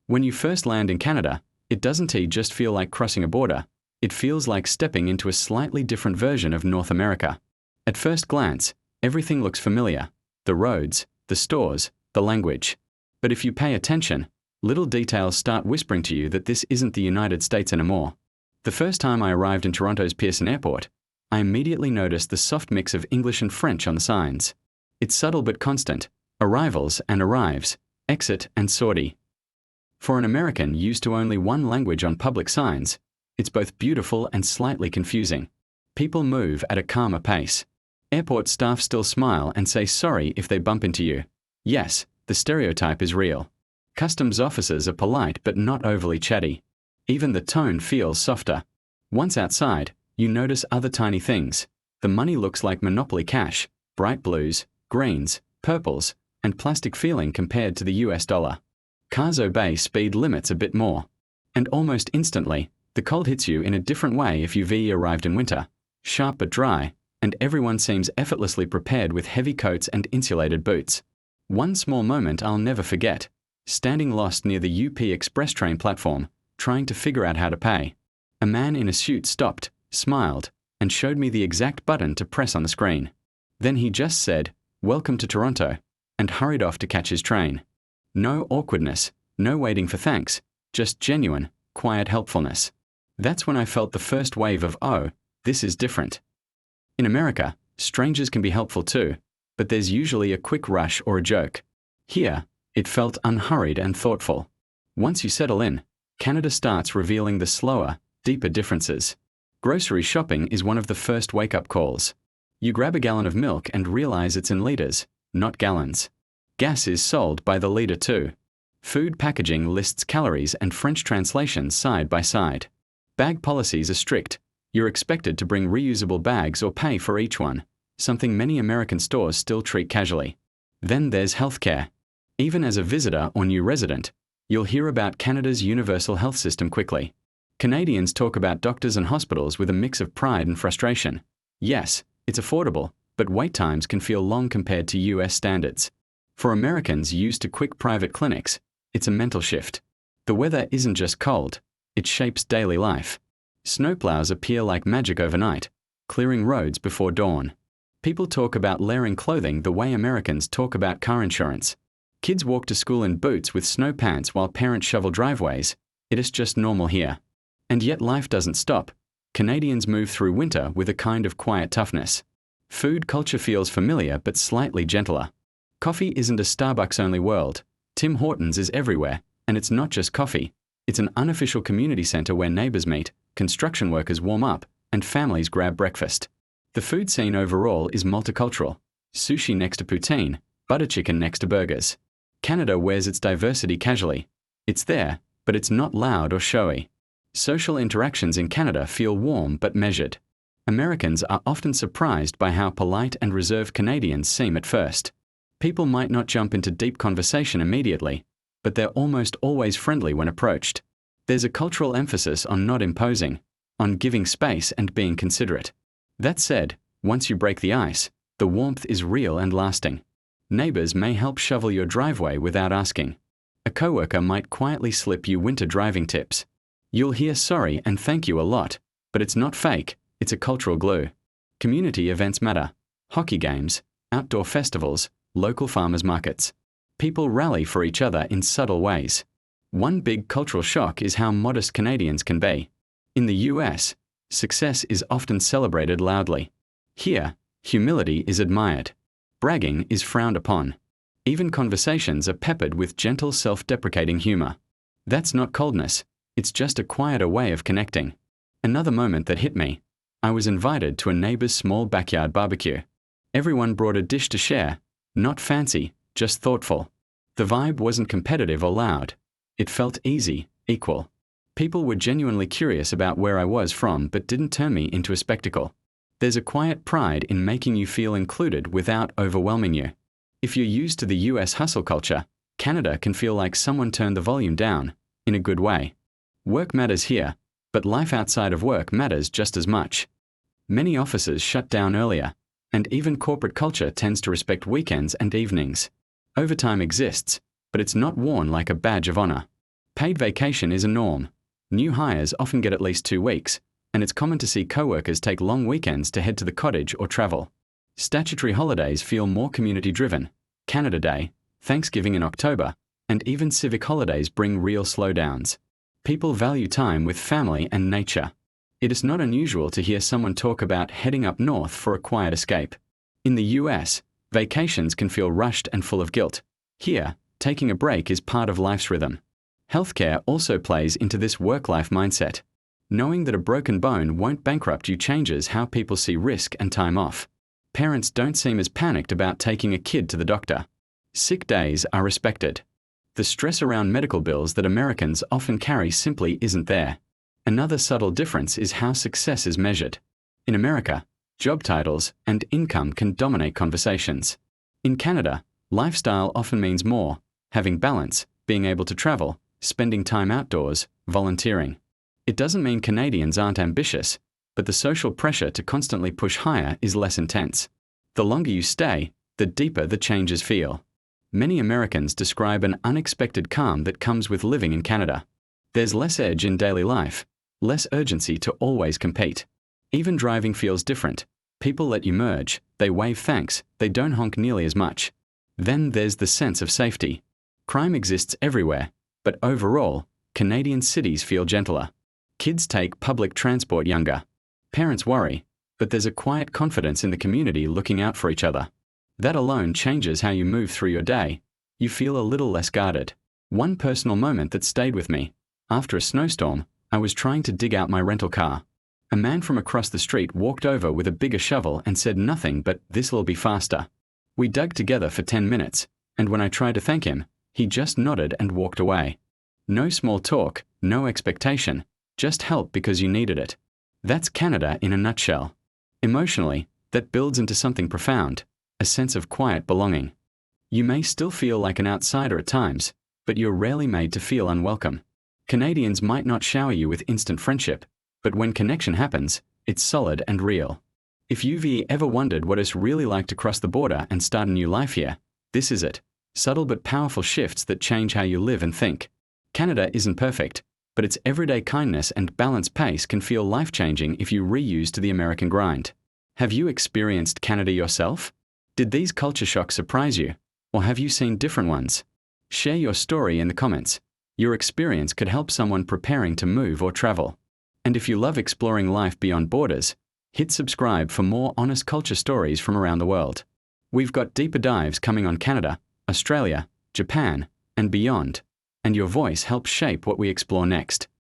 When you first land in Canada, it doesn't just feel like crossing a border, it feels like stepping into a slightly different version of North America. At first glance, everything looks familiar: the roads, the stores, the language. But if you pay attention, little details start whispering to you that this isn't the United States anymore. The first time I arrived in Toronto's Pearson Airport, I immediately noticed the soft mix of English and French on the signs. It's subtle but constant: arrivals and arrives, exit and sortie. For an American used to only one language on public signs, it's both beautiful and slightly confusing. People move at a calmer pace. Airport staff still smile and say sorry if they bump into you. Yes, the stereotype is real. Customs officers are polite but not overly chatty. Even the tone feels softer. Once outside, you notice other tiny things. The money looks like Monopoly cash: bright blues, greens, purples, and plastic feeling compared to the US dollar. Cars obey speed limits a bit more. And almost instantly, the cold hits you in a different way if you've arrived in winter. Sharp but dry, and everyone seems effortlessly prepared with heavy coats and insulated boots. One small moment I'll never forget: standing lost near the UP Express train platform, trying to figure out how to pay. A man in a suit stopped, smiled, and showed me the exact button to press on the screen. Then he just said, "Welcome to Toronto," and hurried off to catch his train. No awkwardness, no waiting for thanks, just genuine, quiet helpfulness. That's when I felt the first wave of, oh, this is different. In America, strangers can be helpful too, but there's usually a quick rush or a joke. Here, it felt unhurried and thoughtful. Once you settle in, Canada starts revealing the slower, deeper differences. Grocery shopping is one of the first wake-up calls. You grab a gallon of milk and realize it's in liters, not gallons. Gas is sold by the liter too. Food packaging lists calories and French translations side by side. Bag policies are strict. You're expected to bring reusable bags or pay for each one, something many American stores still treat casually. Then there's healthcare. Even as a visitor or new resident, you'll hear about Canada's universal health system quickly. Canadians talk about doctors and hospitals with a mix of pride and frustration. Yes, it's affordable, but wait times can feel long compared to US standards. For Americans used to quick private clinics, it's a mental shift. The weather isn't just cold, it shapes daily life. Snowplows appear like magic overnight, clearing roads before dawn. People talk about layering clothing the way Americans talk about car insurance. Kids walk to school in boots with snow pants while parents shovel driveways. It is just normal here. And yet life doesn't stop. Canadians move through winter with a kind of quiet toughness. Food culture feels familiar but slightly gentler. Coffee isn't a Starbucks-only world. Tim Hortons is everywhere, and it's not just coffee. It's an unofficial community center where neighbors meet, construction workers warm up, and families grab breakfast. The food scene overall is multicultural. Sushi next to poutine, butter chicken next to burgers. Canada wears its diversity casually. It's there, but it's not loud or showy. Social interactions in Canada feel warm but measured. Americans are often surprised by how polite and reserved Canadians seem at first. People might not jump into deep conversation immediately, but they're almost always friendly when approached. There's a cultural emphasis on not imposing, on giving space and being considerate. That said, once you break the ice, the warmth is real and lasting. Neighbors may help shovel your driveway without asking. A coworker might quietly slip you winter driving tips. You'll hear sorry and thank you a lot, but it's not fake, it's a cultural glue. Community events matter. Hockey games, outdoor festivals, local farmers markets. People rally for each other in subtle ways. One big cultural shock is how modest Canadians can be. In the US, success is often celebrated loudly. Here, humility is admired. Bragging is frowned upon. Even conversations are peppered with gentle self-deprecating humor. That's not coldness, it's just a quieter way of connecting. Another moment that hit me: I was invited to a neighbor's small backyard barbecue. Everyone brought a dish to share. Not fancy, just thoughtful. The vibe wasn't competitive or loud. It felt easy, equal. People were genuinely curious about where I was from but didn't turn me into a spectacle. There's a quiet pride in making you feel included without overwhelming you. If you're used to the US hustle culture, Canada can feel like someone turned the volume down, in a good way. Work matters here, but life outside of work matters just as much. Many offices shut down earlier, and even corporate culture tends to respect weekends and evenings. Overtime exists, but it's not worn like a badge of honor. Paid vacation is a norm. New hires often get at least 2 weeks, and it's common to see coworkers take long weekends to head to the cottage or travel. Statutory holidays feel more community-driven. Canada Day, Thanksgiving in October, and even civic holidays bring real slowdowns. People value time with family and nature. It is not unusual to hear someone talk about heading up north for a quiet escape. In the US, vacations can feel rushed and full of guilt. Here, taking a break is part of life's rhythm. Healthcare also plays into this work-life mindset. Knowing that a broken bone won't bankrupt you changes how people see risk and time off. Parents don't seem as panicked about taking a kid to the doctor. Sick days are respected. The stress around medical bills that Americans often carry simply isn't there. Another subtle difference is how success is measured. In America, job titles and income can dominate conversations. In Canada, lifestyle often means more: having balance, being able to travel, spending time outdoors, volunteering. It doesn't mean Canadians aren't ambitious, but the social pressure to constantly push higher is less intense. The longer you stay, the deeper the changes feel. Many Americans describe an unexpected calm that comes with living in Canada. There's less edge in daily life, less urgency to always compete. Even driving feels different. People let you merge, they wave thanks, they don't honk nearly as much. Then there's the sense of safety. Crime exists everywhere, but overall, Canadian cities feel gentler. Kids take public transport younger. Parents worry, but there's a quiet confidence in the community looking out for each other. That alone changes how you move through your day. You feel a little less guarded. One personal moment that stayed with me. After a snowstorm, I was trying to dig out my rental car. A man from across the street walked over with a bigger shovel and said nothing but, "This'll be faster." We dug together for 10 minutes, and when I tried to thank him, he just nodded and walked away. No small talk, no expectation, just help because you needed it. That's Canada in a nutshell. Emotionally, that builds into something profound. A sense of quiet belonging. You may still feel like an outsider at times, but you're rarely made to feel unwelcome. Canadians might not shower you with instant friendship, but when connection happens, it's solid and real. If you've ever wondered what it's really like to cross the border and start a new life here, this is it. Subtle but powerful shifts that change how you live and think. Canada isn't perfect, but its everyday kindness and balanced pace can feel life-changing if you reuse to the American grind. Have you experienced Canada yourself? Did these culture shocks surprise you, or have you seen different ones? Share your story in the comments. Your experience could help someone preparing to move or travel. And if you love exploring life beyond borders, hit subscribe for more honest culture stories from around the world. We've got deeper dives coming on Canada, Australia, Japan, and beyond, and your voice helps shape what we explore next.